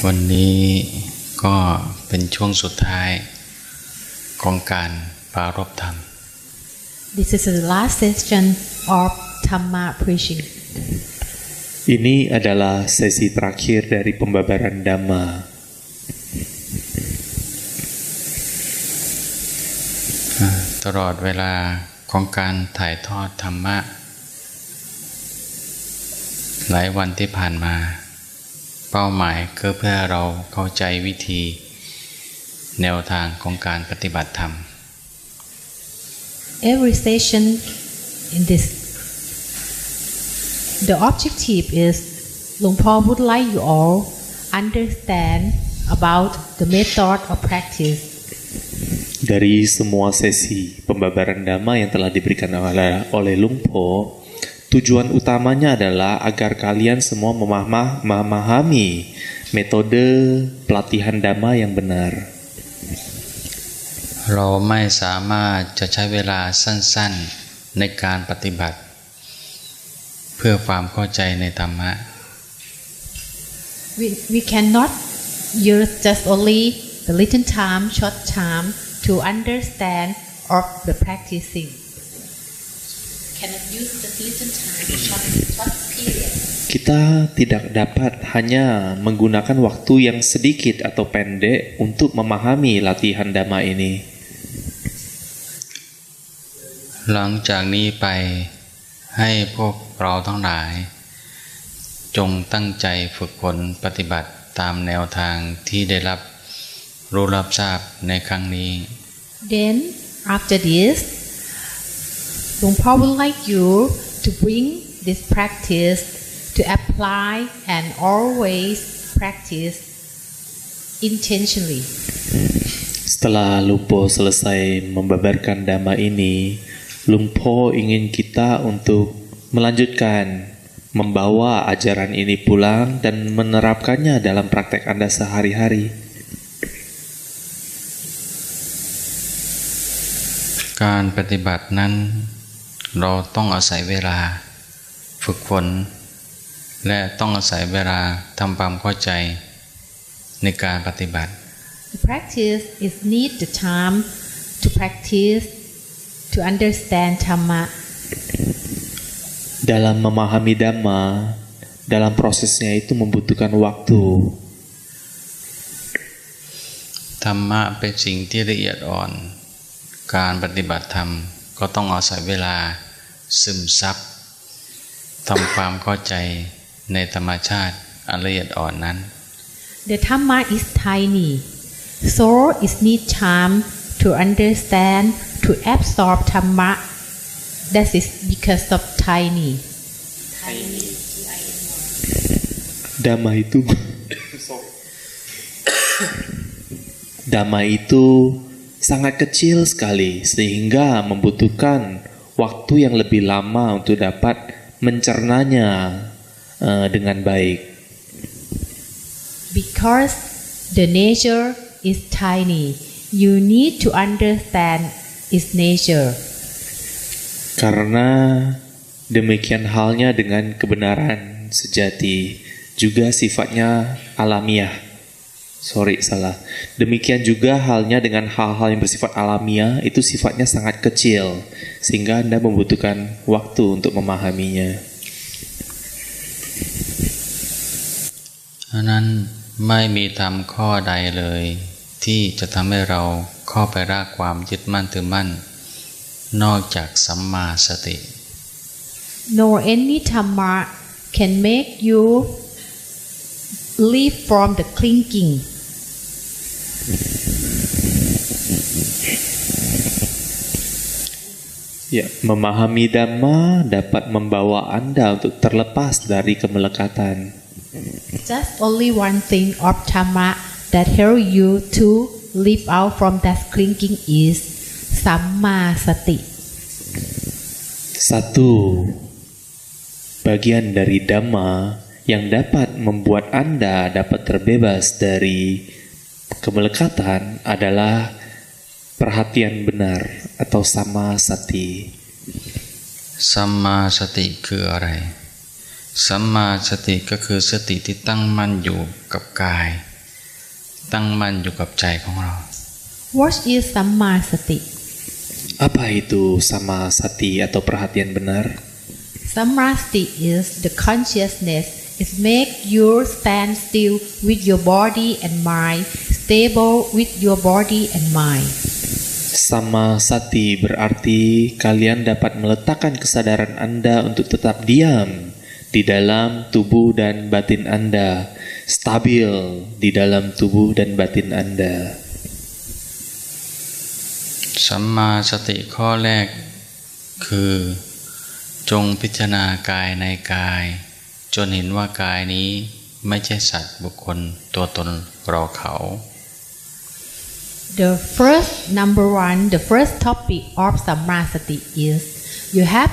วันนี้ก็เป็นช่วงสุดท้ายของการปรารภธรรม This is the last session of Dhamma preaching. Ini adalah sesi terakhir dari pembabaran Dhamma. ตลอดเวลาของการถ่ายทอดธรรมะหลายวันที่ผ่านมาเป้าหมายคือเพื่อเราเข้าใจวิธีแนวทางของการปฏิบัติธรรม Every session in this, the objective is Luang Por would like you all understand about the method of practice. Dari semua sesi pembabaran Dhamma yang telah diberikan oleh Luang Por, tujuan utamanya adalah agar kalian semua memahami metode pelatihan Dhamma yang benar. เราไม่สามารถจะใช้เวลาสั้นๆในการปฏิบัติเพื่อความเข้าใจในธรรมะ We cannot use just only the little time, short time to understand of the practicing. Cannot use the little time, short period. Kita tidak dapat hanya menggunakan waktu yang sedikit atau pendek untuk memahami latihan Dhamma ini. หลังจากนี้ไปให้พวกเราทั้งหลายจงตั้งใจฝึกฝนปฏิบัติตามแนวทางที่ได้รับรู้รับทราบในครั้งนี้ Then after this, Luang Por would like you to bring this practice to apply and always practice intentionally. Setelah Luang Por selesai membabarkan Dhamma ini, Luang Por ingin kita untuk melanjutkan membawa ajaran ini pulang dan menerapkannya dalam praktek Anda sehari-hari. การปฏิบัตินั้นเราต้องอาศัยเวลาฝึกฝนและต้องอาศัยเวลาทำความเข้าใจในการปฏิบัติ The practice is need the time to practice to understand Dhamma. Dalam memahami Dhamma, dalam prosesnya itu membutuhkan waktu. ธรรมะเป็นสิ่งที่ละเอียดอ่อนการปฏิบัติธรรมก็ต้องอาศัยเวลาซึมซับทำความเข้าใจในธรรมชาติอันละเอียดอ่อนนั้น The Dhamma is tiny, so it need time to understand, to absorb Dhamma. That is because of tiny. Dhamma itu Dhamma itu sangat kecil sekali sehingga membutuhkan waktu yang lebih lama untuk dapat mencernanya dengan baik. Because the nature is tiny, you need to understand its nature. Karena demikian halnya dengan kebenaran sejati, juga sifatnya alamiah. Demikian juga halnya dengan hal-hal yang bersifat alamiah, itu sifatnya sangat kecil, sehingga Anda membutuhkan waktu untuk memahaminya. ฉะนั้นไม่มีธรรมข้อใดเลยที่จะทำให้เราเข้าไปรากความยึดมั่นถือมั่นนอกจากสัมมาสติ Nor any Dhamma can make you leave from the clinging. Ya, memahami Dhamma dapat membawa Anda untuk terlepas dari kemelekatan. Just only one thing of Dhamma that help you to live out from that clinging is Samma Sati. Satu bagian dari Dhamma yang dapat membuat Anda dapat terbebas dari kemelekatan adalah perhatian benar atau Samma Sati. สัมมาสติคืออะไร สัมมาสติก็คือสติที่ตั้งมั่นอยู่กับกาย ตั้งมั่นอยู่กับใจของเรา What is Samma Sati? Apa itu sama sati atau perhatian benar? Samma Sati is the consciousness. It make you stand still with your body and mind, stable with your body and mind. Sama sati berarti kalian dapat meletakkan kesadaran Anda untuk tetap diam di dalam tubuh dan batin Anda, stabil di dalam tubuh dan batin Anda. สัมมาสติข้อแรกคือจงพิจารณากายในกายจนเห็นว่ากายนี้ไม่ใช่สัตว์บุคคลตัวตนเราเขา The first topic of Sammasati is you have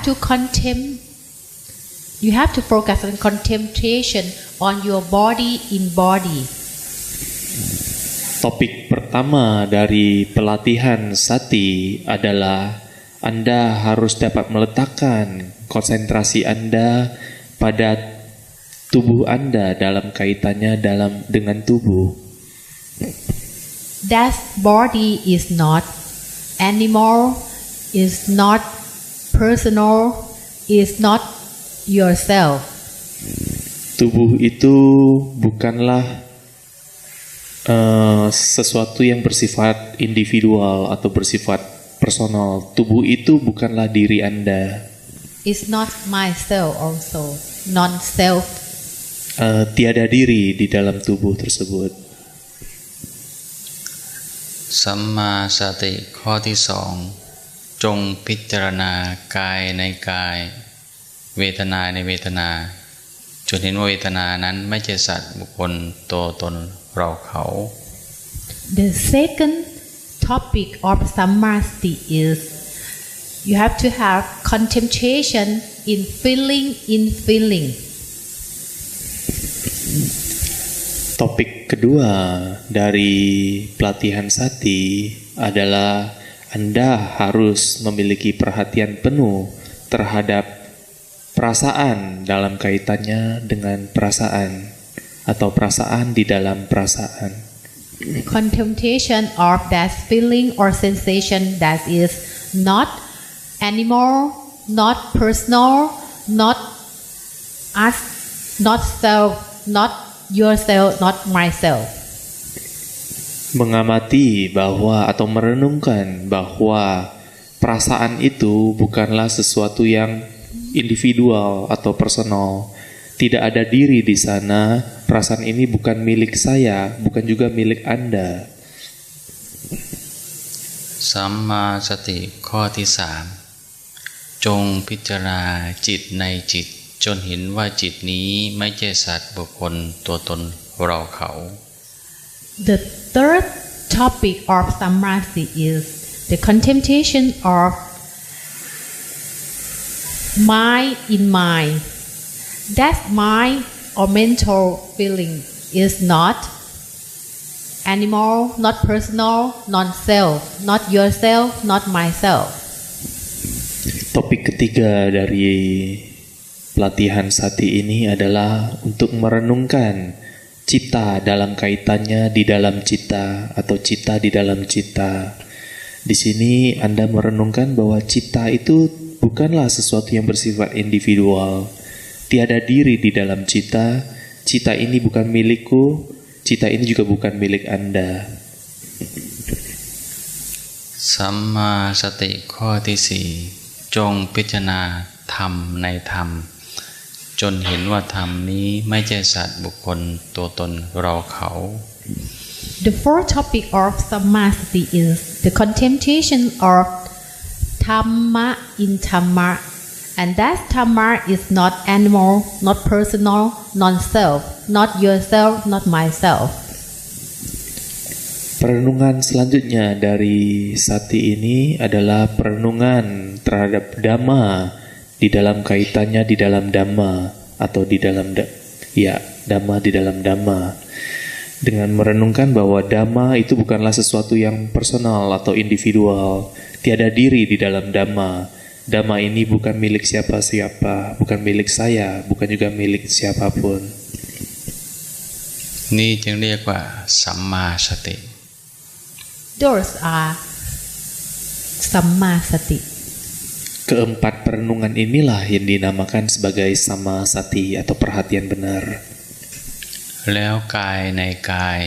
to focus on contemplation on your body in body. Topik pertama dari pelatihan sati adalah Anda harus dapat meletakkan konsentrasi Anda pada tubuh Anda dalam kaitannya dengan tubuh. That body is not animal, is not personal, is not yourself. Tubuh itu bukanlah sesuatu yang bersifat individual atau bersifat personal. Tubuh itu bukanlah diri Anda. It's not myself also, non-self. Tiada diri di dalam tubuh tersebut. สัมมาสติข้อที่สองจงพิจารณากายในกายเวทนาในเวทนาจนเห็นว่าเวทนานั้นไม่ใช่สัตว์บุคคลตัวตนเราเขา The second topic of Sammasati is you have to have contemplation in feeling. Topik kedua dari pelatihan sati adalah Anda harus memiliki perhatian penuh terhadap perasaan dalam kaitannya dengan perasaan atau perasaan di dalam perasaan. Contemplation of that feeling or sensation that is not animal, not personal, not us, not self, not yourself, not myself. Mengamati bahwa atau merenungkan bahwa perasaan itu bukanlah sesuatu yang individual atau personal. Tidak ada diri di sana. Perasaan ini bukan milik saya, bukan juga milik Anda. สัมมาสติข้อที่สามจงพิจารณาจิตในจิตจนเห็นว่าจิตนี้ไม่ใช่สัตว์บุคคลตัวตนเราเขา The third topic of Sammasati is the contemplation of mind in mind. That mind or mental feeling is not animal, not personal, non-self, not yourself, not myself. Topik ketiga dari pelatihan sati ini adalah untuk merenungkan cita dalam kaitannya di dalam cita atau cita di dalam cita. Di sini Anda merenungkan bahwa cita itu bukanlah sesuatu yang bersifat individual. Tiada diri di dalam cita. Cita ini bukan milikku. Cita ini juga bukan milik Anda. สัมมาสติข้อที่สี่จงพิจารณาธรรมในธรรมจนเห็นว่าธรรมนี้ไม่ใช่สัตว์บุคคลตัวตนเราเขา The fourth topic of Sammasati is the contemplation of Dhamma in Dhamma, and that Dhamma is not animal, not personal, non-self, not yourself, not myself. Perenungan selanjutnya dari sati ini adalah perenungan terhadap Dhamma di dalam kaitannya di dalam Dhamma atau di dalam Dhamma di dalam Dhamma. Dengan merenungkan bahwa Dhamma itu bukanlah sesuatu yang personal atau individual. Tiada diri di dalam Dhamma. Dhamma ini bukan milik siapa-siapa, bukan milik saya, bukan juga milik siapapun. นี่จึงเรียกว่าสัมมาสติ Those are Samma Sati. Keempat perenungan inilah yang dinamakan sebagai Sammasati atau perhatian benar. แล้วกายในกาย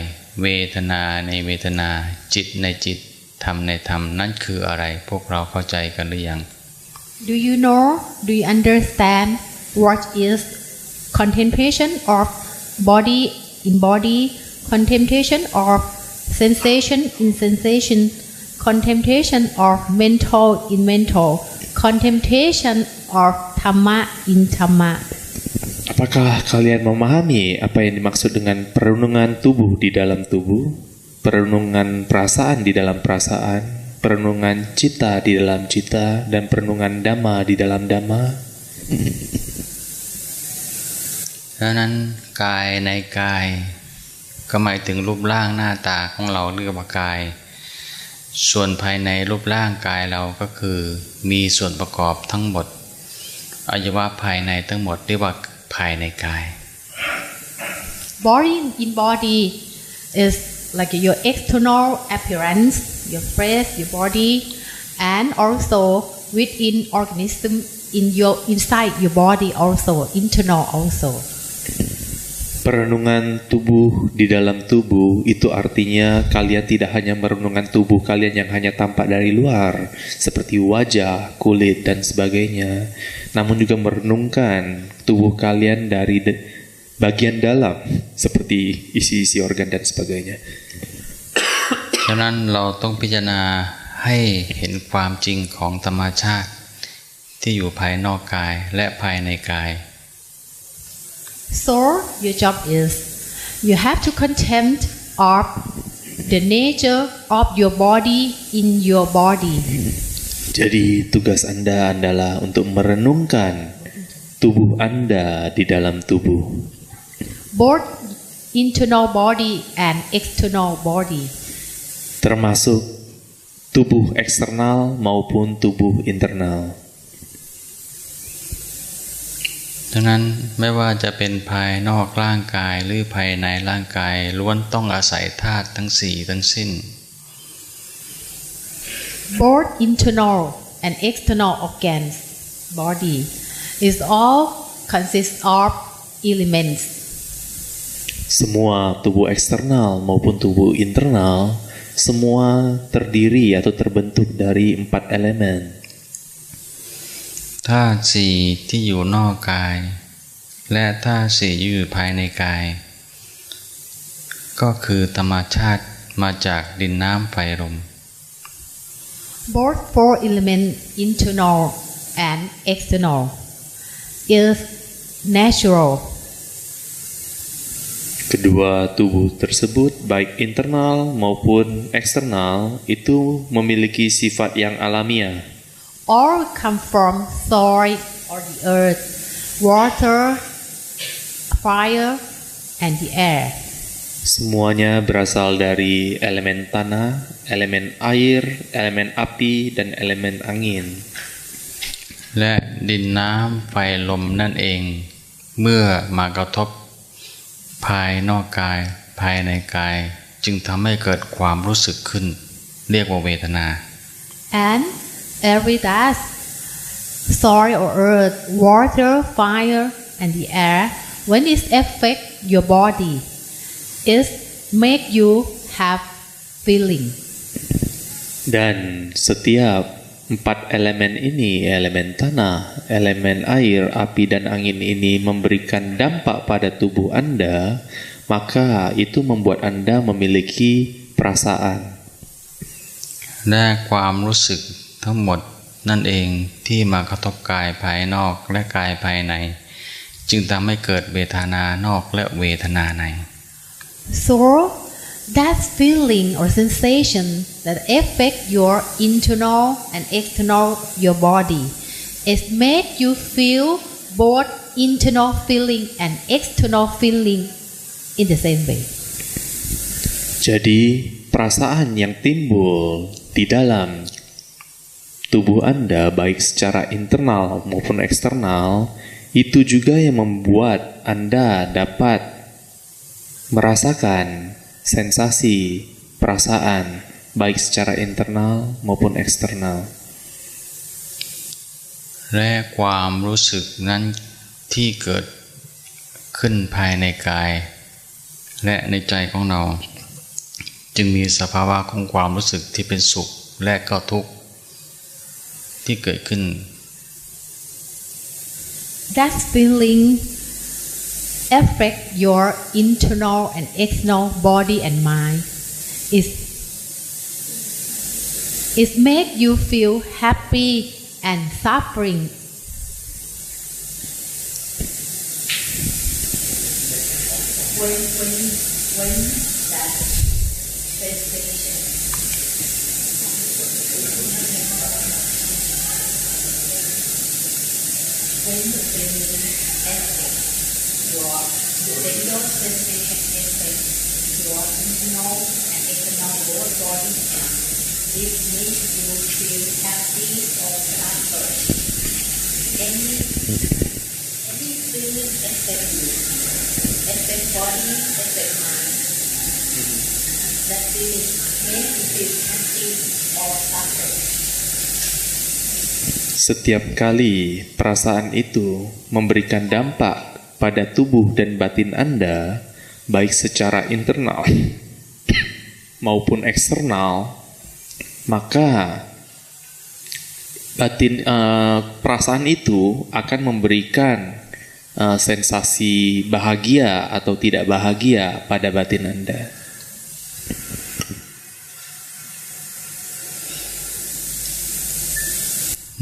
เวทนาในเวทนาจิตในจิตธรรมในธรรมนั่นคืออะไรพวกเราเข้าใจกันหรือยัง Do you know, do you understand what is contemplation of body in body, contemplation of sensation in sensation, contemplation of mental in mental, contemplation of Dhamma in Dhamma? Apakah kalian memahami apa yang dimaksud dengan perenungan tubuh di dalam tubuh, perenungan perasaan di dalam perasaan, perenungan cita di dalam cita, dan perenungan dhamma di dalam dhamma? ดังนั้นกายในกายก็หมายถึงรูปร่างหน้าตาของเราเรียกว่ากายส่วนภายในรูปร่างกายเราก็คือมีส่วนประกอบทั้งหมดอวัยวะภายในทั้งหมดเรียกว่าภายในกาย Body in body is like your external appearance, your face, your body, and also within organism in your inside your body also internal also. Perenungan tubuh di dalam tubuh itu artinya kalian tidak hanya merenungkan tubuh kalian yang hanya tampak dari luar seperti wajah, kulit, dan sebagainya, namun juga merenungkan tubuh kalian dari bagian dalam seperti isi-isi organ dan sebagainya. ฉะนั้นเราต้องพิจารณาให้เห็นความจริงของธรรมชาติที่อยู่ภายนอกกายและภายในกาย So your job is you have to contemplate of the nature of your body in your body. Jadi tugas Anda adalah untuk merenungkan tubuh Anda di dalam tubuh. Both internal body and external body. Termasuk tubuh eksternal maupun tubuh internal. ดังนั้นไม่ว่าจะเป็นภายนอกร่างกายหรือภายในร่างกายล้วนต้องอาศัยธาตุทั้งสี่ทั้งสิ้น Both internal and external organs body is all consists of elements. Semua tubuh eksternal maupun tubuh internal semua terdiri atau terbentuk dari 4 elemen. ธาตุสี่ที่อยู่นอกกายและธาตุสี่ที่อยู่ภายในกายก็คือธรรมชาติมาจากดินน้ำไฟลม Both 4 elements internal and external is natural. Kedua tubuh tersebut baik internal maupun eksternal itu memiliki sifat yang alamiah. All come from soil or the earth, water, fire, and the air. Semuanya berasal dari elemen tanah, elemen air, elemen api, dan elemen angin. และดินน้ำไฟลมนั่นเองเมื่อมากระทบภายนอกกายภายในกายจึงทำให้เกิดความรู้สึกขึ้นเรียกว่าเวทนา And every dust, soil or earth, water, fire, and the air, when it affect your body, it make you have feeling. Dan setiap 4 elemen ini, elemen tanah, elemen air, api, dan angin ini memberikan dampak pada tubuh Anda, maka itu membuat Anda memiliki perasaan. และความรู้สึกทั้งหมดนั่นเองที่มากระทบกายภายนอกและกายภายในจึงทำให้เกิดเวทนานอกและเวทนาใน So that feeling or sensation that affect your internal and external your body, it make you feel both internal feeling and external feeling in the same way. Jadi perasaan yang timbul di dalam tubuh Anda baik secara internal maupun eksternal itu juga yang membuat Anda dapat merasakan sensasi, perasaan, baik secara internal maupun eksternal. และความรู้สึกนั้นที่เกิดขึ้นภายในกายและในใจของเราจึงมีสภาวะของความรู้สึกที่เป็นสุขและก็ทุกข์ที่เกิดขึ้น That feeling affect your internal and external body and mind. It make you feel happy and suffering. When that sensation when the feeling affect your internal sensation affect your internal and external both body and it makes you feel happy or suffer. Any feeling affect you, affect body, affect mind. That feeling makes you feel happy or suffer. Setiap kali perasaan itu memberikan dampak pada tubuh dan batin Anda, baik secara internal maupun eksternal, maka perasaan itu akan memberikan sensasi bahagia atau tidak bahagia pada batin Anda.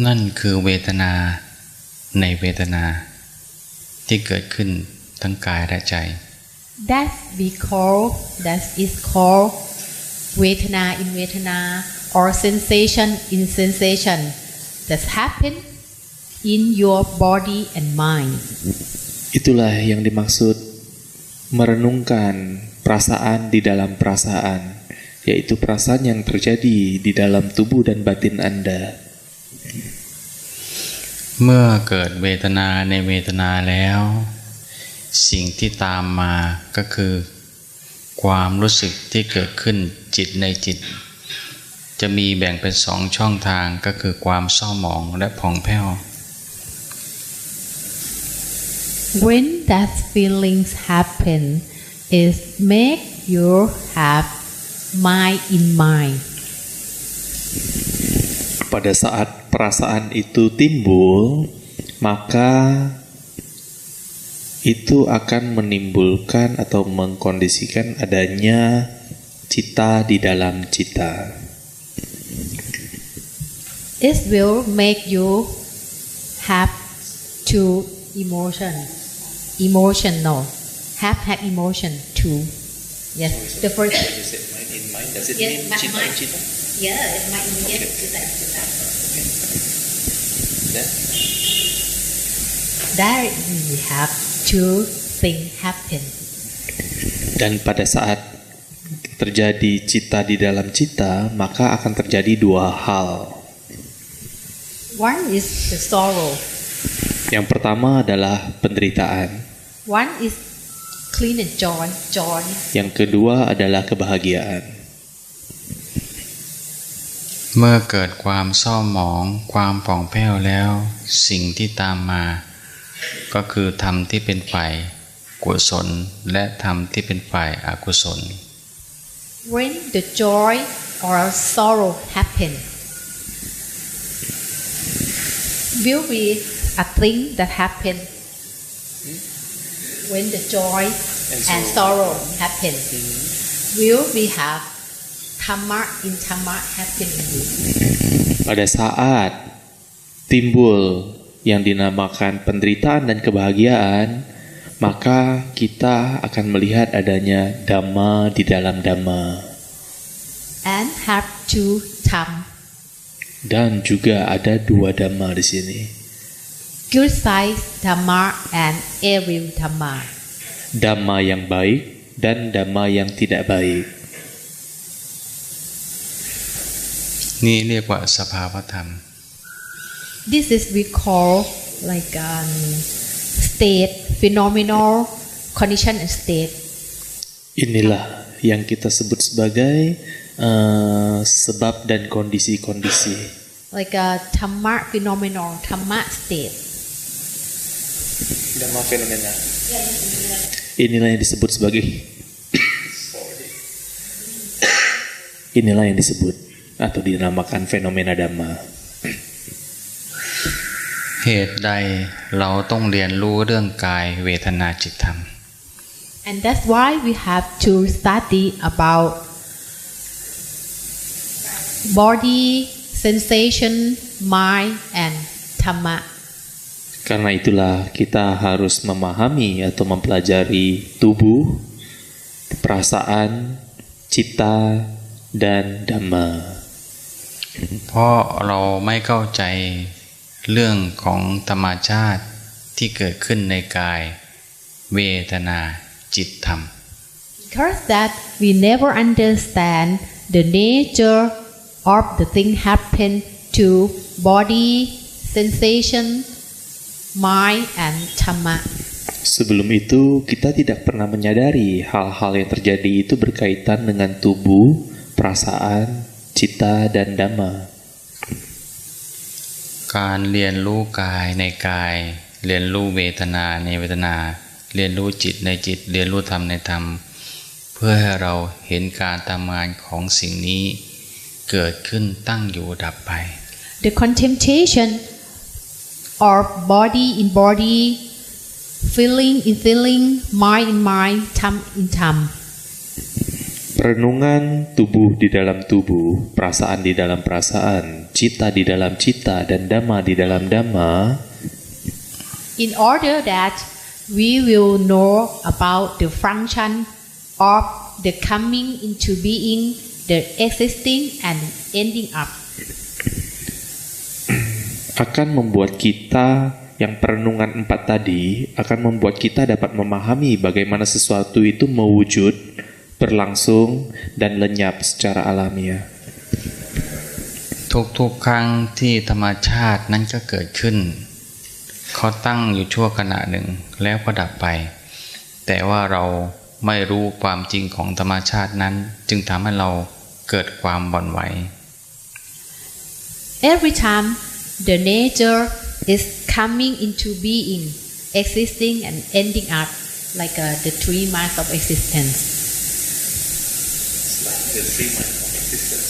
นั่นคือเวทนาในเวทนาที่เกิดขึ้นทั้งกายและใจ That is called เวทนา in เวทนา or sensation in sensation that happen in your body and mind. Itulah yang dimaksud merenungkan perasaan di dalam perasaan, yaitu perasaan yang terjadi di dalam tubuh dan batin Anda. เมื่อเกิดเวทนาในเวทนาแล้วสิ่งที่ตามมาก็คือความรู้สึกที่เกิดขึ้นจิตในจิตจะมีแบ่งเป็น2ช่องทางก็คือความเศร้าหมองและผ่องแผ้ว When that feelings happen is make you have mind in mind. Pada saat perasaan itu timbul, maka itu akan menimbulkan atau mengkondisikan adanya cita di dalam cita. It will make you have two emotional, have emotion too. Yes, the first. Mind in mind. Does it mean cita in cita? Yeah, it's mind in mind. Cita. That we have two things happen. Dan pada saat terjadi cita di dalam cita, maka akan terjadi dua hal. One is the sorrow. Yang pertama adalah penderitaan. One is clean and joy. Yang kedua adalah kebahagiaan. เมื่อเกิดความเศร้าหมองความผ่องแผ้วแล้วสิ่งที่ตามมาก็คือธรรมที่เป็นฝ่ายกุศลและธรรมที่เป็นฝ่ายอกุศล When the joy or sorrow happen, will be a thing that happen. When the joy and sorrow happen, will we have Dhamma in Dhamma happen in you. Pada saat timbul yang dinamakan penderitaan dan kebahagiaan, maka kita akan melihat adanya Dhamma di dalam Dhamma. And have two Dhamma. Dan juga ada dua Dhamma di sini. Good side Dhamma and evil Dhamma. Dhamma yang baik dan Dhamma yang tidak baik. นี่เรียกว่าสภาวธรรม This is we call like state, phenomenal, condition and state. Inilah yang kita sebut sebagai sebab dan kondisi-kondisi. Like a Dhamma phenomenon, Dhamma state. Dhamma fenomena. Inilah yang disebut sebagai inilah yang disebut atau dinamakan fenomena Dhamma. เหตุใดเราต้องเรียนรู้เรื่องกายเวทนาจิตธรรม And that's why we have to study about body, sensation, mind, and Dhamma. Karena itulah kita harus memahami atau mempelajari tubuh, perasaan, cita, dan Dhamma. เพราะเราไม่เข้าใจเรื่องของธรรมชาติที่เกิดขึ้นในกายเวทนาจิตธรรม Because that we never understand the nature of the thing happen to body, sensation, mind, and Dhamma. Sebelum itu, kita tidak pernah menyadari hal-hal yang terjadi itu berkaitan dengan tubuh, perasaan, cita, dan Dhamma. การเรียนรู้กายในกายเรียนรู้เวทนาในเวทนาเรียนรู้จิตในจิตเรียนรู้ธรรมในธรรมเพื่อให้เราเห็นการทำงานของสิ่งนี้เกิดขึ้นตั้งอยู่ดับไป The contemplation of body in body, feeling in feeling, mind in mind, Dhamma in Dhamma. Perenungan tubuh di dalam tubuh, perasaan di dalam perasaan, cita di dalam cita, dan Dhamma di dalam Dhamma. In order that we will know about the function of the coming into being, the existing, and ending up. Akan membuat kita yang perenungan 4 tadi akan membuat kita dapat memahami bagaimana sesuatu itu mewujud, berlangsung, dan lenyap secara alamiah. ทุกๆครั้งที่ธรรมชาตินั้นก็เกิดขึ้นเขาตั้งอยู่ชั่วขณะหนึ่งแล้วก็ดับไปแต่ว่าเราไม่รู้ความจริงของธรรมชาตินั้นจึงทำให้เราเกิดความหวั่นไหว Every time the nature is coming into being, existing and ending up, like the 3 minds of existence. The 3 minds of existence.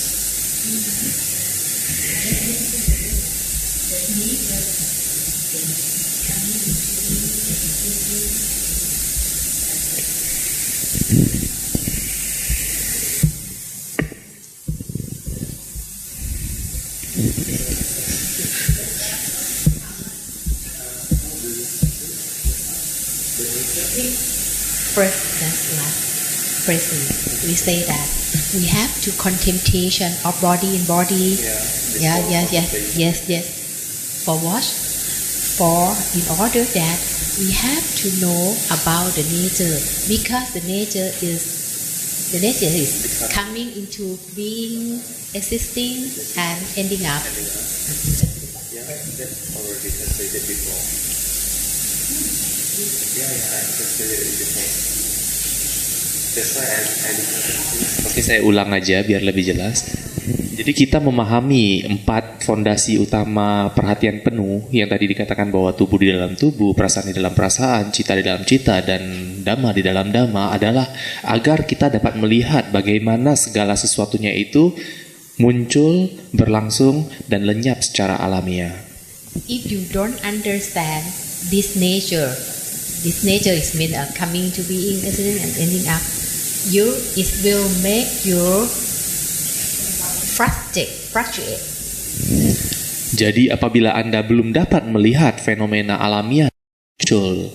First, that's last. Firstly, we say that we have to contemplation of body in body. Yes. For what? For in order that we have to know about the nature, because the nature is coming into being, existing, and ending up. Yeah, that already translated before. Yeah, I translated it before. That's why I didn't. Oke, saya ulang aja biar lebih jelas. Jadi kita memahami 4 fondasi utama perhatian penuh yang tadi dikatakan bahwa tubuh di dalam tubuh, perasaan di dalam perasaan, cita di dalam cita, dan Dhamma di dalam Dhamma adalah agar kita dapat melihat bagaimana segala sesuatunya itu muncul, berlangsung, dan lenyap secara alamiah. If you don't understand this nature is mean coming to being, existing, and ending up. It will make you fluctuate. Jadi apabila Anda belum dapat melihat fenomena alamiah muncul,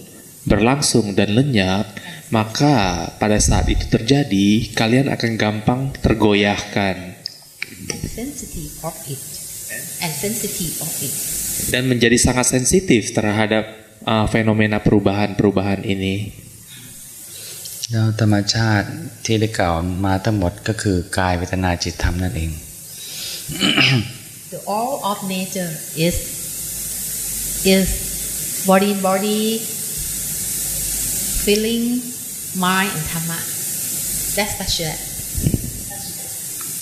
berlangsung, dan lenyap, maka pada saat itu terjadi, kalian akan gampang tergoyahkan. Sensitive of it. Dan menjadi sangat sensitif terhadap fenomena perubahan-perubahan ini. แล้วธรรมชาติที่ได้กล่าวมาทั้งหมดก็คือกายเวทนาจิตธรรมนั่นเอง The all of nature is body, feeling, mind, and Dhamma. That's Dasha.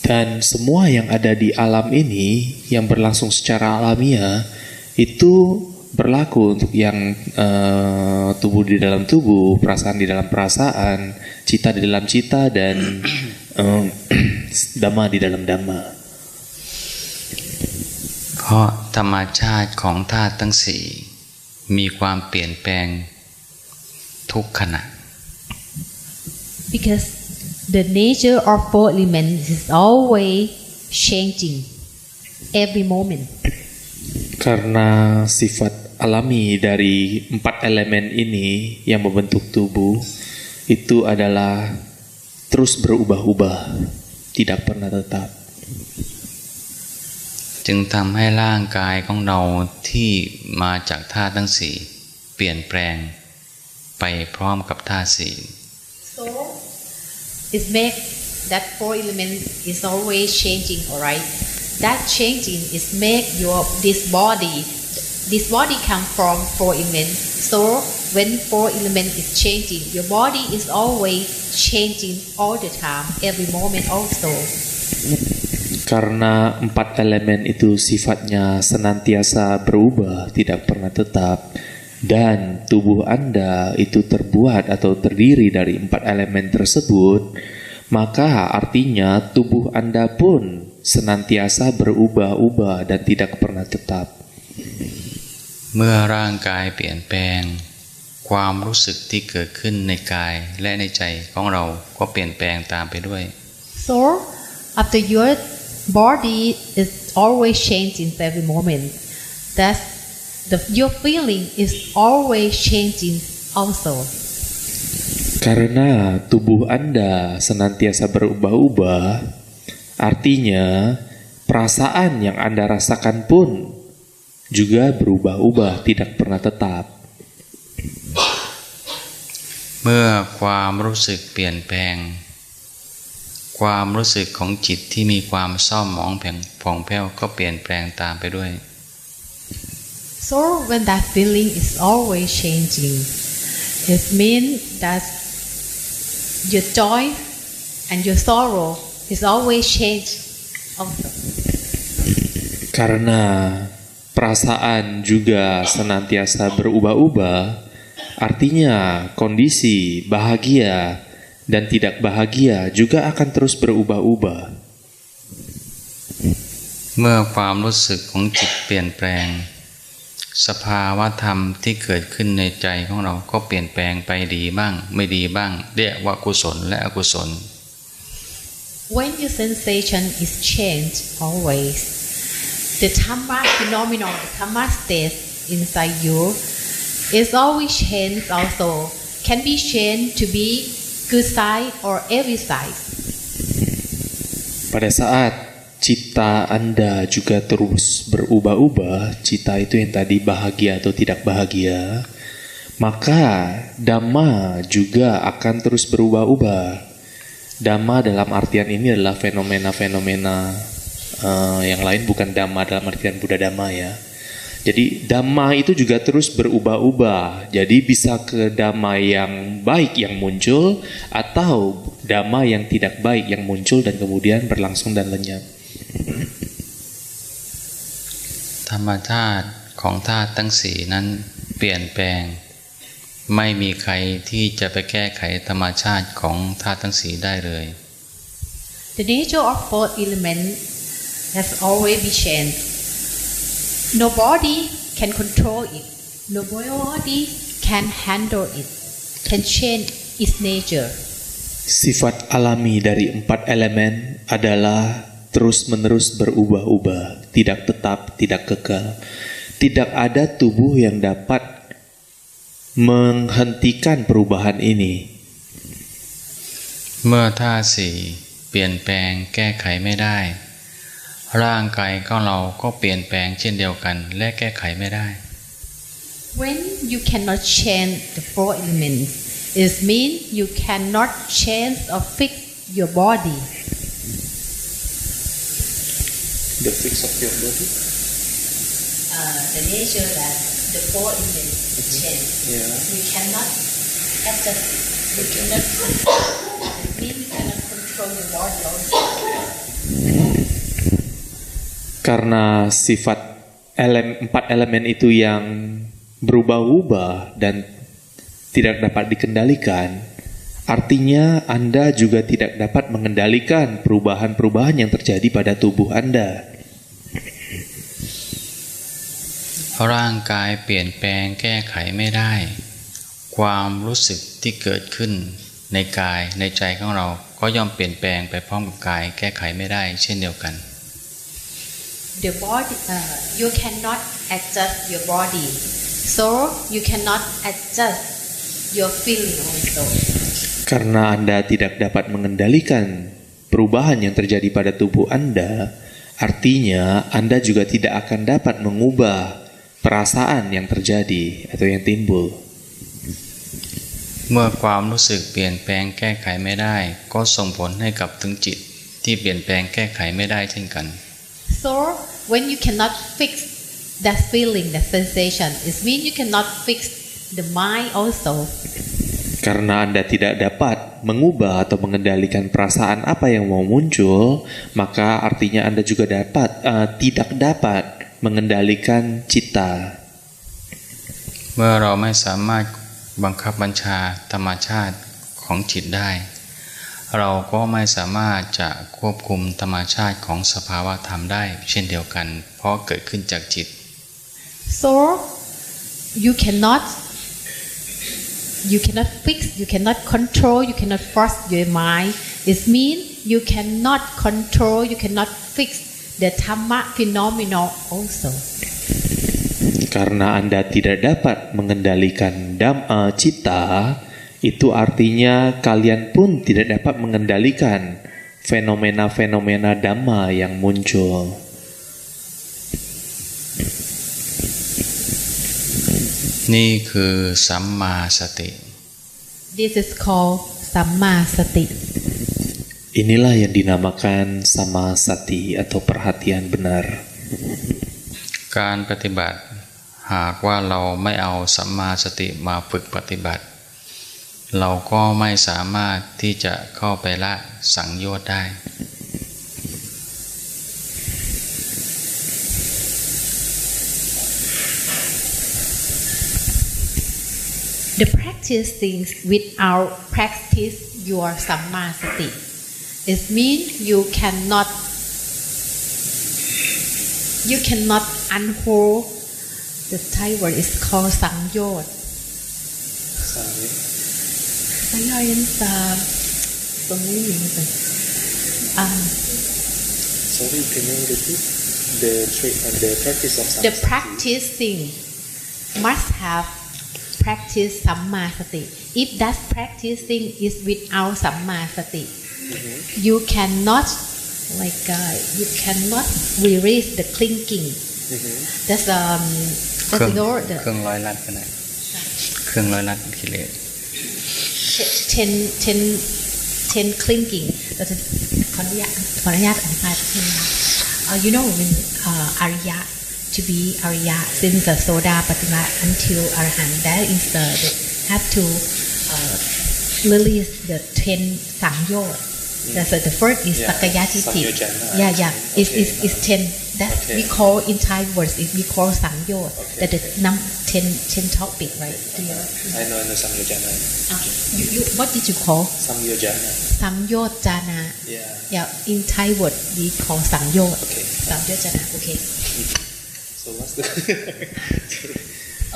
Dan semua yang ada di alam ini yang berlangsung secara alamiah itu berlaku untuk yang tubuh di dalam tubuh, perasaan di dalam perasaan, cita di dalam cita, dan dhamma di dalam dhamma. เพราะธรรมชาติของธาตุทั้งสี่มีความเปลี่ยนแปลงทุกขณะ Because the nature of four elements is always changing every moment. Karena sifat alami dari 4 elemen ini yang membentuk tubuh itu adalah terus berubah-ubah, tidak pernah tetap. จึงทำให้ร่างกายของเราที่มาจากธาตุทั้งสี่เปลี่ยนแปลงไปพร้อมกับธาตุสี่ So it makes that four elements is always changing, alright? That changing is make this body come from four elements. So when four elements is changing, your body is always changing all the time, every moment also. Karena 4 elemen itu sifatnya senantiasa berubah, tidak pernah tetap, dan tubuh Anda itu terbuat atau terdiri dari 4 elemen tersebut, maka artinya tubuh Anda pun senantiasa berubah-ubah dan tidak pernah tetap. เมื่อร่างกายเปลี่ยนแปลงความรู้สึกที่เกิดขึ้นในกายและในใจของเราก็เปลี่ยนแปลงตามไปด้วย So after your body is always changing every moment, that your feeling is always changing also. Karena tubuh Anda senantiasa berubah-ubah, artinya perasaan yang Anda rasakan pun juga berubah-ubah, tidak pernah tetap. เมื่อความรู้สึกเปลี่ยนแปลงความรู้สึกของจิตที่มีความเศร้าหมองผ่องแผ้วก็เปลี่ยนแปลงตามไปด้วย So when that feeling is always changing, it means that your joy and your sorrow is always change also. Karena perasaan juga senantiasa berubah-ubah, artinya kondisi bahagia dan tidak bahagia juga akan terus berubah-ubah. เมื่อความรู้สึกของจิตเปลี่ยนแปลงสภาวะธรรมที่เกิดขึ้นในใจของเราก็เปลี่ยนแปลงไปดีบ้างไม่ดีบ้างเรียกว่ากุศลและอกุศล When your sensation is changed always, the Dhamma phenomenon, the Dhamma state inside you is always changed also. Can be changed to be good side or every side. Pada saat cita Anda juga terus berubah-ubah, cita itu yang tadi bahagia atau tidak bahagia, maka Dhamma juga akan terus berubah-ubah. Dhamma dalam artian ini adalah fenomena-fenomena yang lain, bukan Dhamma dalam artian Buddha Dhamma ya. Jadi Dhamma itu juga terus berubah-ubah. Jadi bisa ke Dhamma yang baik yang muncul atau Dhamma yang tidak baik yang muncul dan kemudian berlangsung dan lenyap. ธรรมชาติของธาตุทั้งสี่นั้นเปลี่ยนแปลงไม่มีใครที่จะไปแก้ไขธรรมชาติของธาตุทั้งสี่ได้เลย The nature of four elements has always been changed. Nobody can control it. Nobody can handle it. Can change its nature. Sifat alami dari 4 elemen adalah terus-menerus berubah-ubah, tidak tetap, tidak kekal. Tidak ada tubuh yang dapat menghentikan perubahan ini. เมื่อธาตุสี่เปลี่ยนแปลงแก้ไขไม่ได้ร่างกายของเราก็เปลี่ยนแปลงเช่นเดียวกันและแก้ไขไม่ได้ When you cannot change the four elements, it means you cannot change or fix your body. The fix of your body? The nature that the four elements change. Yeah. You cannot adjust it. You cannot. It means you cannot control your body also. Karena sifat empat elemen itu yang berubah-ubah dan tidak dapat dikendalikan, artinya Anda juga tidak dapat mengendalikan perubahan-perubahan yang terjadi pada tubuh Anda. ร่างกายเปลี่ยนแปลงแก้ไขไม่ได้ความรู้สึกที่เกิดขึ้นในกายในใจของเราก็ย่อมเปลี่ยนแปลงไปพร้อมกับกายแก้ไขไม่ได้เช่นเดียวกัน The body, you cannot adjust your body, so you cannot adjust your feeling also. Karena Anda tidak dapat mengendalikan perubahan yang terjadi pada tubuh Anda, artinya Anda juga tidak akan dapat mengubah perasaan yang terjadi atau yang timbul. เมื่อความรู้สึกเปลี่ยนแปลงแก้ไขไม่ได้ก็ส่งผลให้กับถึงจิตที่เปลี่ยนแปลงแก้ไขไม่ได้เช่นกัน So when you cannot fix that feeling, that sensation, it means you cannot fix the mind also. Karena Anda tidak dapat mengubah atau mengendalikan perasaan apa yang mau muncul, maka artinya Anda juga tidak dapat mengendalikan cita. เมื่อเราไม่สามารถบังคับบัญชาธรรมชาติของจิตได้เราก็ไม่สามารถจะควบคุมธรรมชาติของสภาวะธรรมได้เช่นเดียวกันเพราะเกิดขึ้นจากจิต So you cannot fix, you cannot control, you cannot force your mind. It means you cannot control, you cannot fix the Dhamma phenomenon also. Karena Anda tidak dapat mengendalikan cita, itu artinya kalian pun tidak dapat mengendalikan fenomena-fenomena Dhamma yang muncul. Iniคือสัมมาสติ This is called Samma Sati. Inilah yang dinamakan Sammasati atau perhatian benar. การปฏิบัติหากว่าเราไม่เอาสัมมาสติมาฝึกปฏิบัติเราก็ไม่สามารถที่จะเข้าไปละสังโยชน์ได้ The practicing without practice your Samma Sati. It means you cannot unhold. The Thai word is called Sangyot. Sangyot is Sorry, can you repeat the practice of the practicing must have practice Samma Sati. If that practicing is without Samma Sati, you cannot release the clinking. That's เครื่องร้อยลัดก็ได้เครื่องร้อยลัดกิเลส ten clinking. ขออนุญาตอธิบายนิดนึงนะ You know when Arya to be Arya since the Soda Patima until Arahant, that is they have to release the 10 Sangyot. That's the first is Sakayatiti. It's 10. That we call in Thai words we call Sangyot. That the 10 topic, right? I know Samyojana. What did you call? Samyojana. Samyojana. Yeah. In Thai word we call Sangyot. Okay. Samyojana. Okay. So what's the?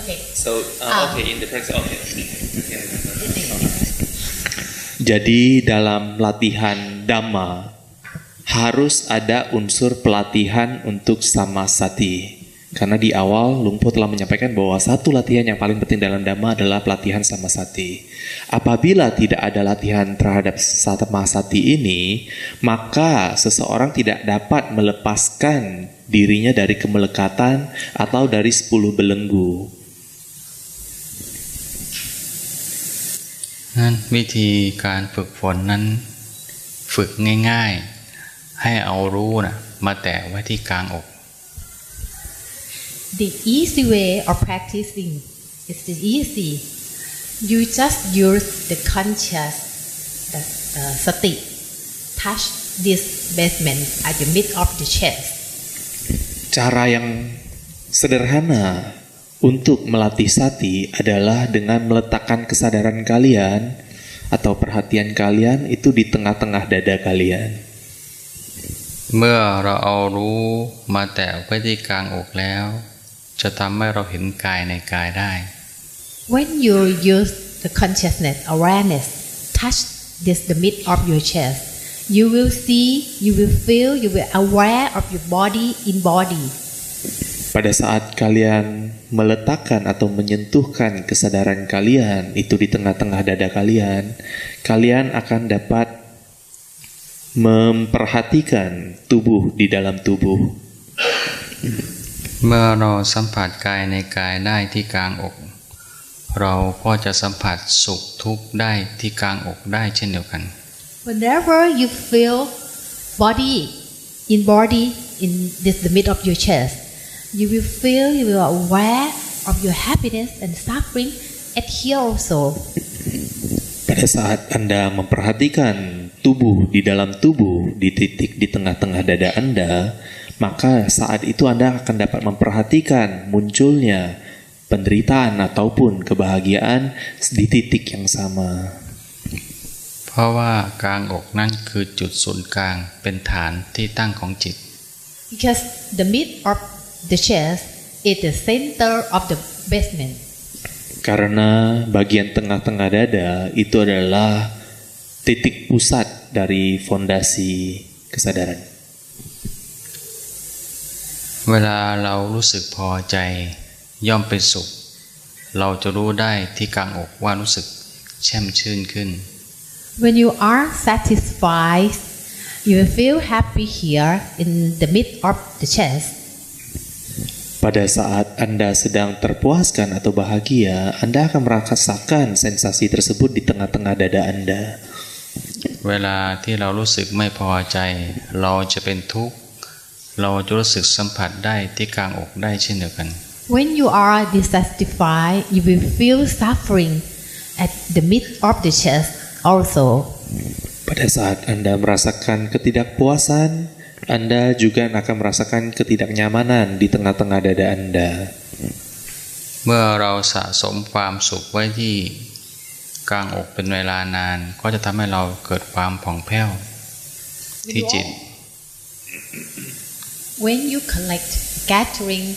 Okay. So okay in the practice. Okay. Jadi dalam latihan Dhamma harus ada unsur pelatihan untuk Sammasati. Karena di awal Luang Por telah menyampaikan bahwa satu latihan yang paling penting dalam Dhamma adalah pelatihan Sammasati. Apabila tidak ada latihan terhadap Sammasati ini, maka seseorang tidak dapat melepaskan dirinya dari kemelekatan atau dari 10 belenggu. นั้นวิธีการฝึกฝนนั้นฝึกง่ายๆให้เอารู้นะมาแตะไว้ที่กลางอก The easy way of practicing is easy. You just use the conscious, the sati, touch this basement at the mid of the chest. Cara yang sederhana untuk melatih sati adalah dengan meletakkan kesadaran kalian atau perhatian kalian itu di tengah-tengah dada kalian. เมื่อเราเอารู้มาแตะไว้ที่กลางอกแล้วจะทำให้เราเห็นกายในกายได้ When you use the consciousness awareness touch this the mid of your chest, you will see, you will feel, you will aware of your body in body. Pada saat kalian meletakkan atau menyentuhkan kesadaran kalian itu di tengah-tengah dada kalian, kalian akan dapat memperhatikan tubuh di dalam tubuh. เมื่อเราสัมผัสกายในกายได้ที่กลางอกเราก็จะสัมผัสสุขทุกข์ได้ที่กลางอกได้เช่นเดียวกัน Whenever you feel body in this the mid of your chest, you will feel, you will aware of your happiness and suffering at here also. Pada saat Anda memperhatikan tubuh di dalam tubuh di titik di tengah-tengah dada Anda, maka saat itu Anda akan dapat memperhatikan munculnya penderitaan ataupun kebahagiaan di titik yang sama. เพราะว่ากลางอกนั่นคือจุดศูนย์กลางเป็นฐานที่ตั้งของจิต Because the mid of the chest is the center of the basement. Karena bagian tengah-tengah dada itu adalah titik pusat dari fondasi kesadaran. เวลาเรารู้สึกพอใจย่อมเป็นสุขเราจะรู้ได้ที่กลางอกว่ารู้สึกแช่มชื่นขึ้น When you are satisfied, you will feel happy here in the mid of the chest. Pada saat Anda sedang terpuaskan atau bahagia, Anda akan merasakan sensasi tersebut di tengah-tengah dada Anda. เวลาที่เรารู้สึกไม่พอใจเราจะเป็นทุกข์เราจะรู้สึกสัมผัสได้ที่กลางอกได้เช่นเดียวกัน When you are dissatisfied, you will feel suffering at the mid of the chest also. Pada saat Anda merasakan ketidakpuasan, Anda juga akan merasakan ketidaknyamanan di tengah-tengah dada Anda. เมื่อเราสะสมความสุขไว้ที่กลางอกเป็นเวลานานก็จะทำให้เราเกิดความผ่องแผ้วที่จิต When you collect gathering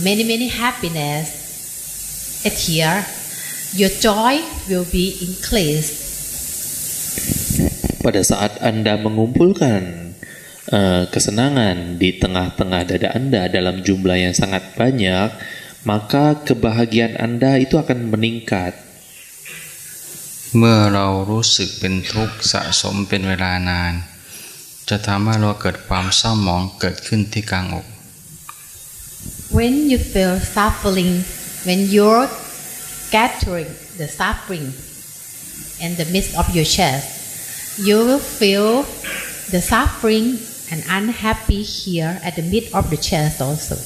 many happiness at here, your joy will be increased. Pada saat Anda mengumpulkan kesenangan di tengah-tengah dada Anda dalam jumlah yang sangat banyak, maka kebahagiaan Anda itu akan meningkat. เมื่อเรารู้สึกเป็นทุกข์สะสมเป็นเวลานานจะทำให้เราเกิดความเศร้าหมองเกิดขึ้นที่กลางอก When you feel suffering, when you're gathering the suffering in the midst of your chest, you will feel the suffering and unhappy here at the mid of the chest also.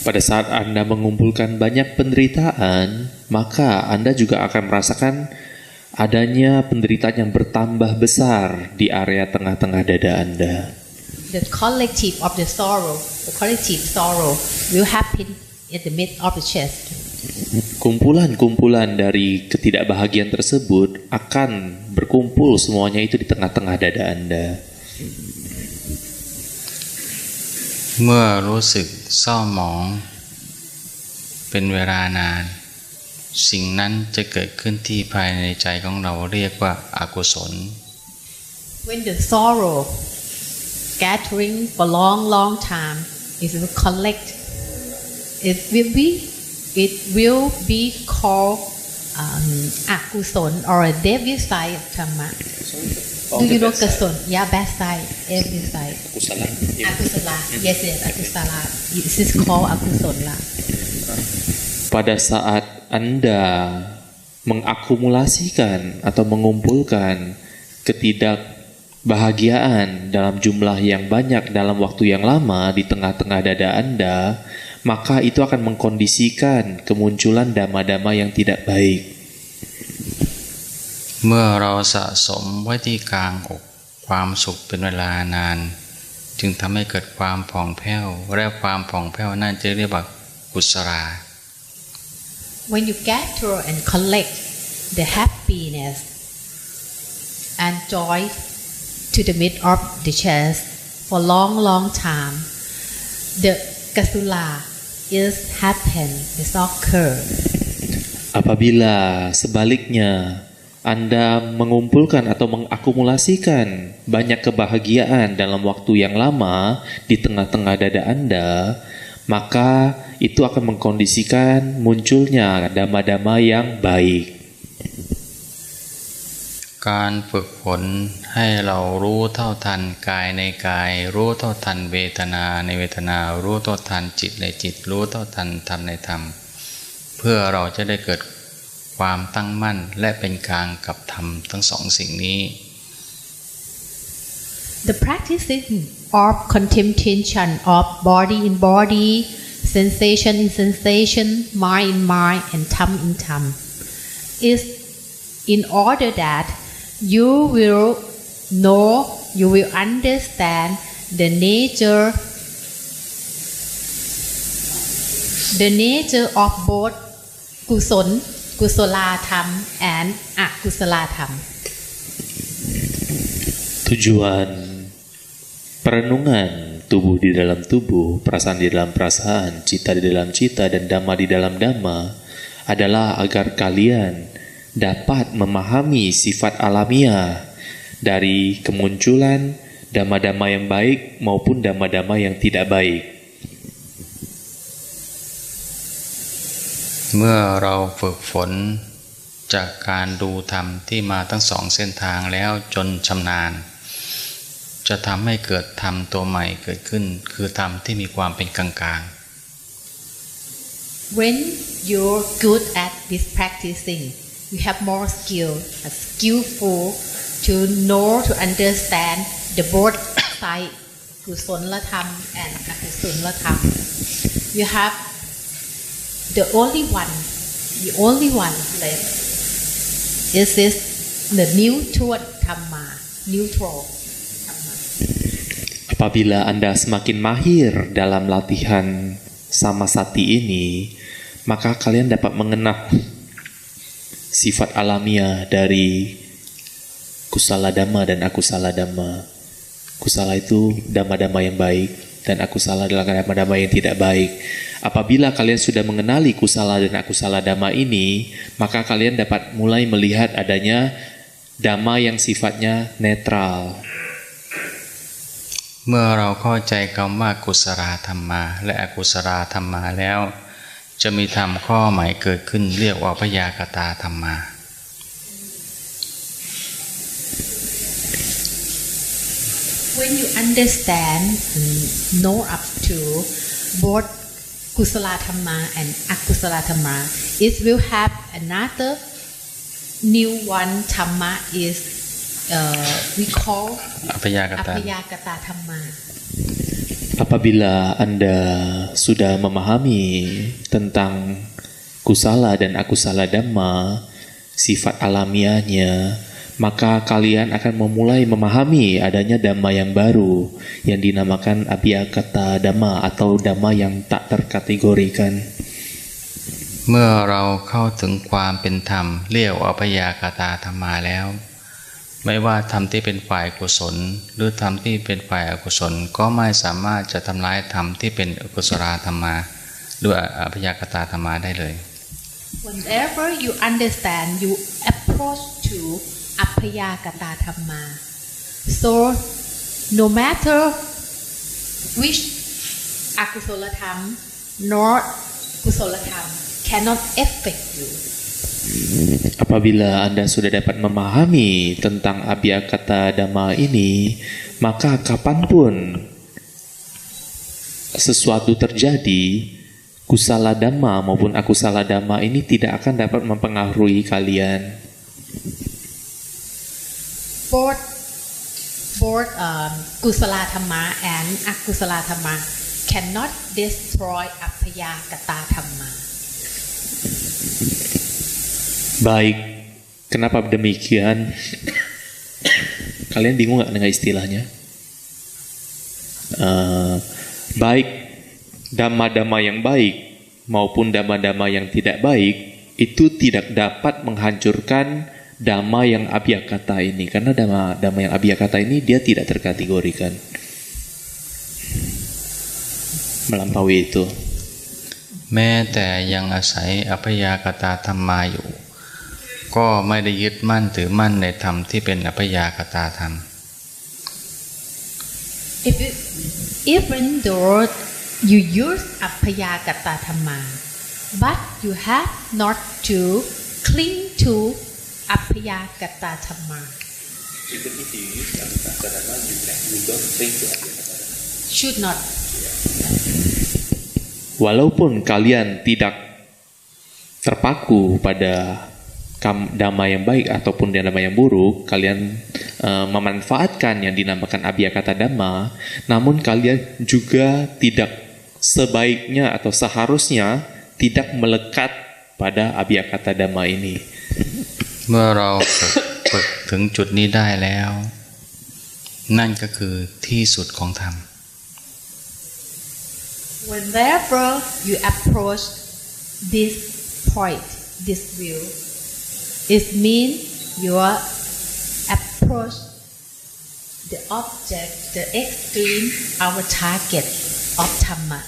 Pada saat Anda mengumpulkan banyak penderitaan, maka Anda juga akan merasakan adanya penderitaan yang bertambah besar di area tengah-tengah dada Anda. The collective sorrow will happen at the mid of the chest. Kumpulan-kumpulan dari ketidakbahagiaan tersebut akan berkumpul semuanya itu di tengah-tengah dada Anda. เมื่อรู้สึกเศร้าหมองเป็นเวลานานสิ่งนั้นจะเกิดขึ้นที่ภายในใจของเราเรียกว่าอกุศล When the sorrow gathering for long time, it will collect. It will be called akuson or a devil side of Dhamma. Do you know kason? Yeah, bad side, evil side. Akusala. Yes, akusala. This is called akusola. Pada saat Anda mengakumulasikan atau mengumpulkan ketidakbahagiaan dalam jumlah yang banyak dalam waktu yang lama di tengah-tengah dada Anda, maka itu akan mengkondisikan kemunculan dhamma-dhamma yang tidak baik. เมื่อเราสะสมไว้ที่กลางอก ความสุขเป็นเวลานานจึงทำให้เกิดความผ่องแผ้วและความผ่องแผ้วนั่นจะเรียกว่ากุศล When you gather and collect the happiness and joy to the mid of the chest for long time, the kasula is happen, is occur. Apabila sebaliknya Anda mengumpulkan atau mengakumulasikan banyak kebahagiaan dalam waktu yang lama di tengah-tengah dada Anda, maka itu akan mengkondisikan munculnya dhamma-dhamma yang baik. การฝึกฝนให้เรารู้เท่าทันกายในกายรู้เท่าทันเวทนาในเวทนารู้เท่าทันจิตในจิตรู้เท่าทันธรรมในธรรมเพื่อเราจะได้เกิดความตั้งมั่นและเป็นกลางกับธรรมทั้งสองสิ่งนี้ The practicing of contemplation of body in body, sensation in sensation, mind in mind, and thumb in thumb is in order that you will know, you will understand the nature of both kusala tham and akusala tham. Tujuan perenungan tubuh di dalam tubuh, perasaan di dalam perasaan, cita di dalam cita, dan dhamma di dalam dhamma adalah agar kalian dapat memahami sifat alamiah dari kemunculan dhamma-dhamma yang baik maupun dhamma-dhamma yang tidak baik. เมื่อเราฝึกฝนจากการดูธรรมที่มาทั้งสองเส้นทางแล้วจนชำนาญจะทำให้เกิดธรรมตัวใหม่เกิดขึ้นคือธรรมที่มีความเป็นกลางๆ When you're good at this practicing, you have more skillful to know, to understand the both side, kusala tham and akusala tham. You have the only one left is the neutral dhamma, neutral dhamma. Apabila Anda semakin mahir dalam latihan samasati ini, maka kalian dapat mengenal sifat alamiah dari kusala dhamma dan akusala dhamma. Kusala itu dhamma-dhamma yang baik dan akusala adalah dhamma-dhamma yang tidak baik. Apabila kalian sudah mengenali kusala dan akusala dhamma ini, maka kalian dapat mulai melihat adanya dhamma yang sifatnya netral. เมื่อเราเข้าใจคำว่ากุศลธรรมาและอกุศลธรรมาแล้วจะมีธรรมข้อใหม่เกิดขึ้นเรียกว่าพยากตาธรรมา When you understand and know up to both kusala dhamma and akusala dhamma, it will have another new one dhamma is we call อพยากตา apayakata dhamma. Apabila Anda sudah memahami tentang kusala dan akusala dhamma, sifat alamiahnya, maka kalian akan memulai memahami adanya dhamma yang baru yang dinamakan abhyakata dhamma atau dhamma yang tak terkategorikan. เมื่อเราเข้าถึงความเป็นธรรมเรียกว่าพยากตาธรรมาแล้วไม่ว่าธรรมที่เป็นฝ่ายกุศลหรือธรรมที่เป็นฝ่ายอกุศลก็ไม่สามารถจะทำลายธรรมที่เป็นอกุศลธรรมาหรืออพยากตาธรรมาได้เลย Whenever you understand, you approach to apayakata dhamma. So no matter which akusala dhamma nor kusala dhamma cannot affect you. Apabila Anda sudah dapat memahami tentang abhyakata dhamma ini, maka kapanpun sesuatu terjadi, kusala dhamma maupun akusala dhamma ini tidak akan dapat mempengaruhi kalian. Both kusala dhamma and akusala dhamma cannot destroy apayakata dhamma. Baik, kenapa demikian? Kalian bingung nggak dengan istilahnya? Baik dhamma-dhamma yang baik maupun dhamma-dhamma yang tidak baik itu tidak dapat menghancurkan dhamma yang abhyakata ini, karena dhamma yang abhyakata ini dia tidak terkategorikan melampaui itu. แม้แต่ยังอาศัยอัพยากตาธรรมมาอยู่ก็ไม่ได้ยึดมั่นถือมั่นในธรรมที่เป็นอัพยากตาธรรม Even though you use Apayagata Dhamma, but you have not to cling to Apayagata Dhamma. Even if you use Apayagata Dhamma, you don't cling to Apayagata Dhamma. Should not. Walaupun kalian tidak terpaku pada dhamma yang baik ataupun dhamma yang buruk, kalian memanfaatkan yang dinamakan abhyakata dhamma, namun kalian juga tidak sebaiknya atau seharusnya tidak melekat pada abhyakata dhamma ini. เมื่อเราฝึกถึงจุดนี้ได้แล้วนั่นก็คือที่สุดของธรรม Whenever you approach this point, this view, it means you approach the object, the extreme, our target of Dhamma.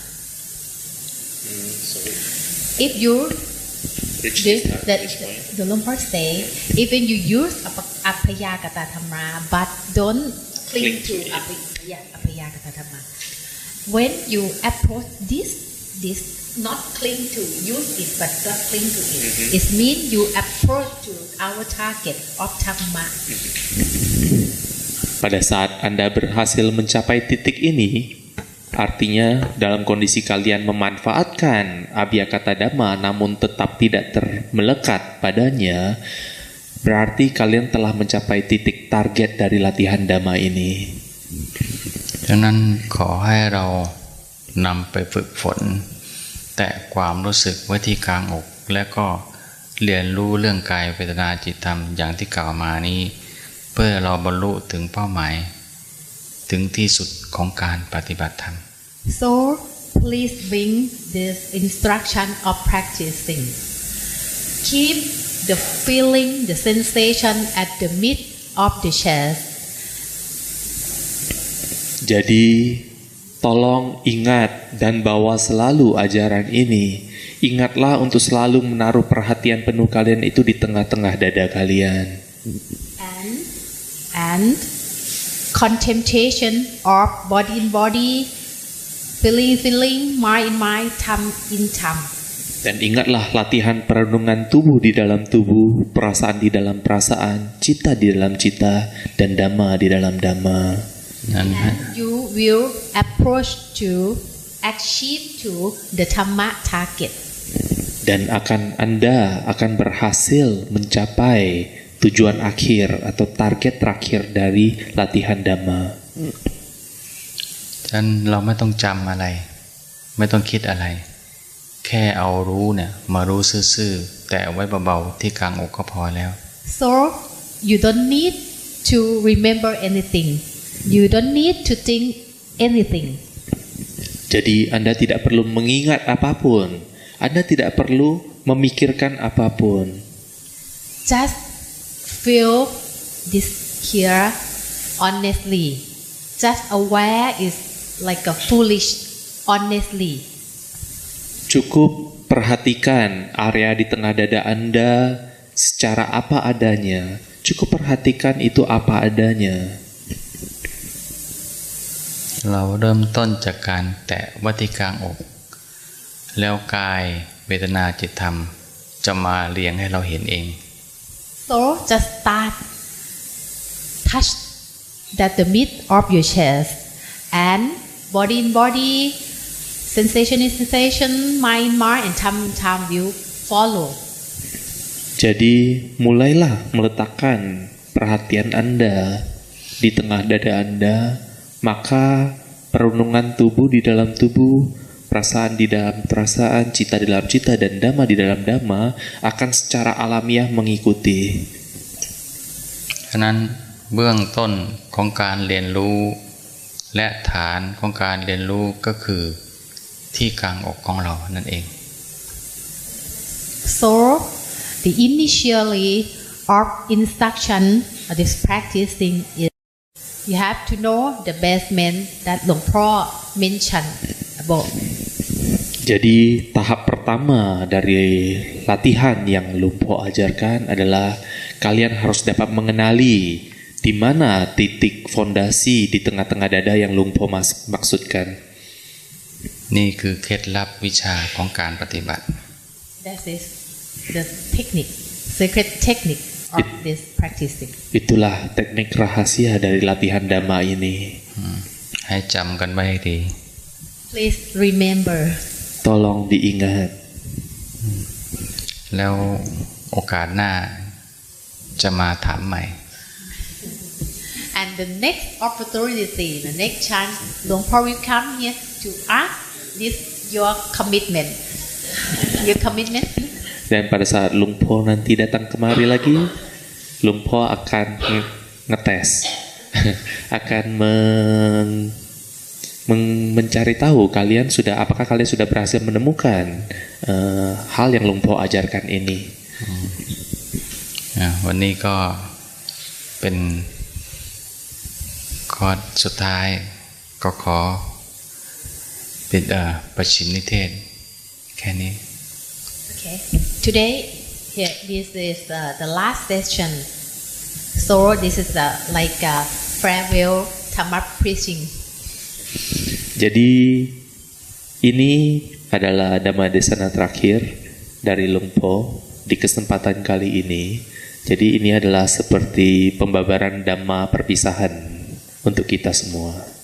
If you the Lumpur say, even you use Apayagata Dhamma, but don't cling to Apayagata Dhamma. When you approach this not cling to use it, but not cling to it. It means you approach to our target of Dhamma. Pada saat Anda berhasil mencapai titik ini, artinya dalam kondisi kalian memanfaatkan abhyakata dhamma namun tetap tidak melekat padanya, berarti kalian telah mencapai titik target dari latihan dhamma ini. ดังนั้นขอให้เรานำไปฝึกฝนแตะความรู้สึกไว้ที่กลางอกและก็เรียนรู้เรื่องกายเวทนาจิตธรรมอย่างที่กล่าวมานี้เพื่อเราบรรลุถึงเป้าหมายถึงที่สุดของการปฏิบัติธรรม So please bring this instruction of practicing. Keep the feeling, the sensation at the mid of the chest. Jadi tolong ingat dan bawa selalu ajaran ini. Ingatlah untuk selalu menaruh perhatian penuh kalian itu di tengah-tengah dada kalian. And contemplation of body in body, feeling, mind in mind, tham in tham. Dan ingatlah latihan perenungan tubuh di dalam tubuh, perasaan di dalam perasaan, cita di dalam cita, dan dhamma di dalam dhamma. And you will approach to achieve to the Dhamma target. Dan Anda akan berhasil mencapai tujuan akhir atau target terakhir dari latihan dhamma. ฉะนั้นเราไม่ต้องจำอะไรไม่ต้องคิดอะไรแค่เอารู้เนี่ยมารู้ซื่อๆแต่เอาไว้เบาๆที่กลางอกก็พอแล้ว So you don't need to remember anything. You don't need to think anything. Jadi Anda tidak perlu mengingat apapun. Anda tidak perlu memikirkan apapun. Just feel this here honestly. Just aware is like a foolish honestly. Cukup perhatikan area di tengah dada Anda secara apa adanya. Cukup perhatikan itu apa adanya. เราเริ่มต้นจากการแตะไว้ที่กลางอกแล้วกายเวทนาจิตธรรมจะมาเรียงให้เราเห็นเอง So just start touch at the mid of your chest and body in body, sensation in sensation, mind and tham will follow. Jadi mulailah meletakkan perhatian Anda di tengah dada Anda. Maka perenungan tubuh di dalam tubuh, perasaan di dalam perasaan, cita di dalam cita, dan dhamma di dalam dhamma akan secara alamiah mengikuti. ฉะนั้น เบื้องต้นของการเรียนรู้และฐานของการเรียนรู้ก็คือที่กลางอกของเรานั่นเอง So the initially of instruction of this practicing is you have to know the basement that Luang Por mentioned above. Jadi tahap pertama dari latihan yang Luang Por ajarkan adalah kalian harus dapat mengenali di mana titik fondasi di tengah-tengah dada yang Luang Por maksudkan. นี่คือเคล็ดลับวิชาของการปฏิบัติ That is the technique, secret technique of this practicing. Itulah teknik rahasia dari latihan Dhamma ini. ให้จำกันไว้ให้ดี Please remember. Tolong diingat. แล้วโอกาสหน้าจะมาถามใหม่ And the next opportunity, the next chance, Luang Por will come here to ask this your commitment. Your commitment. Dan pada saat Luang Por nanti datang kemari lagi, Luang Por akan ngetes, akan mencari tahu apakah kalian sudah berhasil menemukan hal yang Luang Por ajarkan ini. วันนี้ก็เป็นคอร์สสุดท้ายก็ขอปิดประชิมนิเทศแค่นี้ Okay. Today, here, this is the last session. So this is like a farewell Dhamma preaching. Jadi ini adalah Dhamma Desana terakhir dari Luang Por di kesempatan kali ini. Jadi ini adalah seperti pembabaran Dhamma perpisahan untuk kita semua.